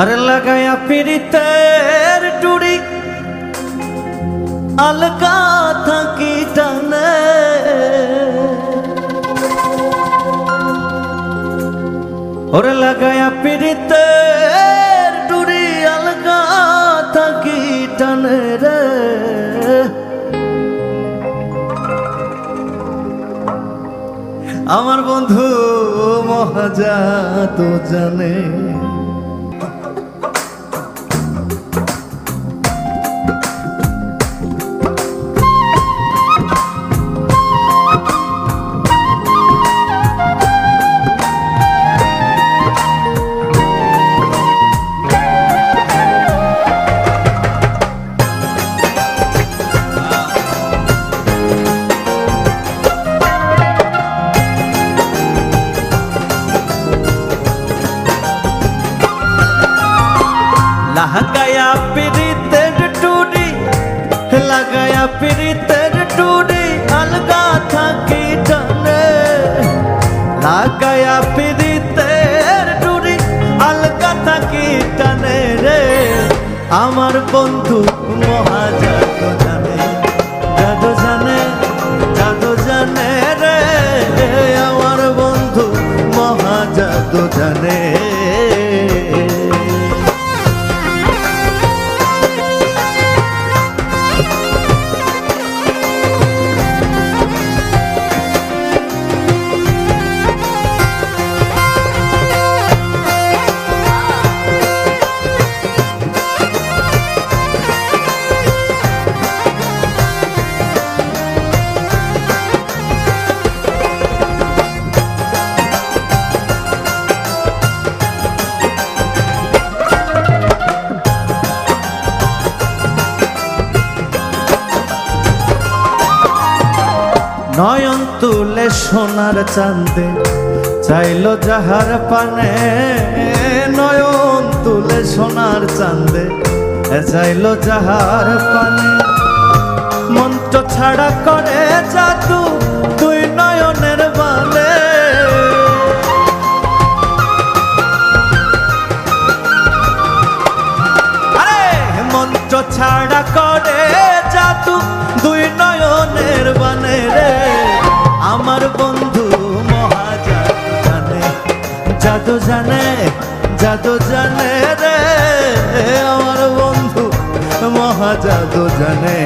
আরে লাগায়া পিরিতের টুড়ি আলগা থাকি টানে, ওরে লাগায়া পিরিতের টুড়ি আলগা থাকি টানে রে। আমার বন্ধু মহাজা তো জানে, লাগায়া পিরিতের টুড়ি, লাগায়া পিরিতের টুড়ি আলগা থাকি টানে, লাগায়া পিরিতের টুড়ি আলগা থাকি টানে রে। আমার বন্ধু মহাজা তো জানে, জাদু জানে, জাদু জানে রে। আমার বন্ধু মহাজা তো জানে। নয়ন তুলে সোনার চাঁদে চাইলো যাহার পানে, নয়ন তুলে সোনার চাঁদে চাইলো যাহার পানে। মন্ত্র ছাড়া করে জাদু তুই নয়নের বানে, আরে মন্ত্র ছাড়া করে জাদু দুই নয়নের বানে রে। আমার বন্ধু মহাজা জানে, জাদু জানে, জাদু জানে রে। আমার বন্ধু মহাজাদু জানে।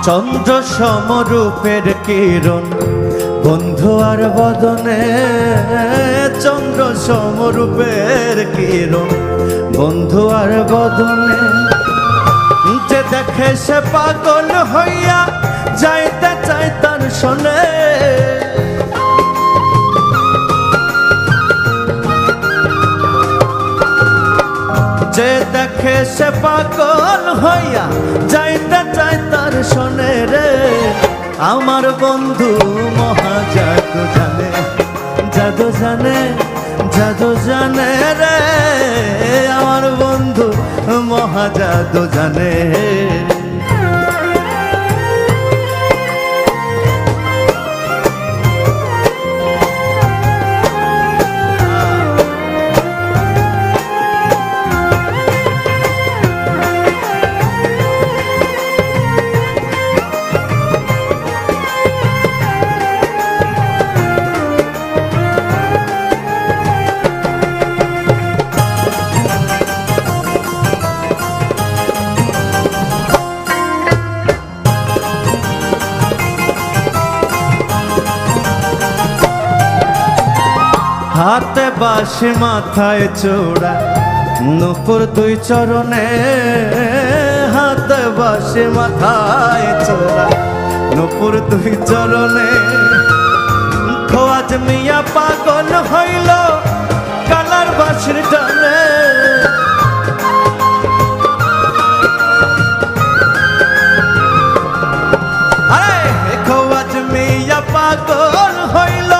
চন্দ্র সমরূপের কিরণ বন্ধু আর বদনে, চন্দ্র সমরূপের কিরণ বন্ধু আর বদনে। যে দেখে সে পাগল হইয়া যাইতে চাই তার শোনে, যে দেখে সে পাগল হইয়া যাইতে চাই তার শোনে রে। আমার বন্ধু মহাজাদু জানে, জাদু জানে, জাদু জানে রে। আমার বন্ধু মহাজাদু জানে। হাতে বাঁশি মাথায় চূড়া নূপুর দুই চরণে, হাতে বাঁশি মাথায় চূড়া নূপুর দুই চরণে খোয়াজ মিয়া পাগল হইল কালার বাঁশির টানে খোয়াজ মিয়া পাগল হইল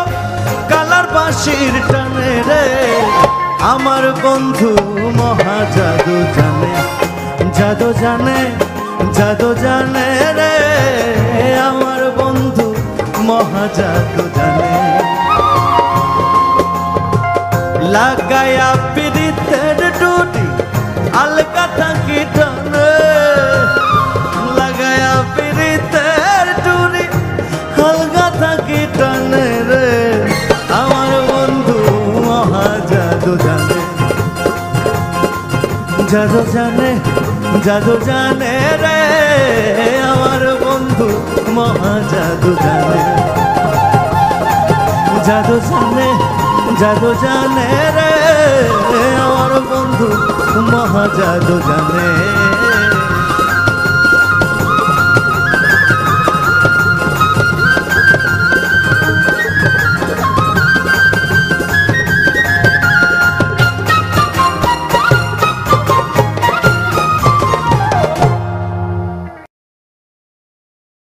কালার বাঁশির টানে রে আমার বন্ধু মহা জাদু জানে জাদু জানে জাদু জানে রে আমার বন্ধু মহা জাদু জানে লাগায়া পিরিতের ডুটি আলকা থাকি টানে লাগায়া পিরিতের ডুটি আলকা থাকি টানে রে আমার বন্ধু মহা জাদু জানে জাদু জানে জাদু জানে রে আমার বন্ধু মহা জাদু জানে জাদু জানে জাদু জানে রে আমার বন্ধু মহা জাদু জানে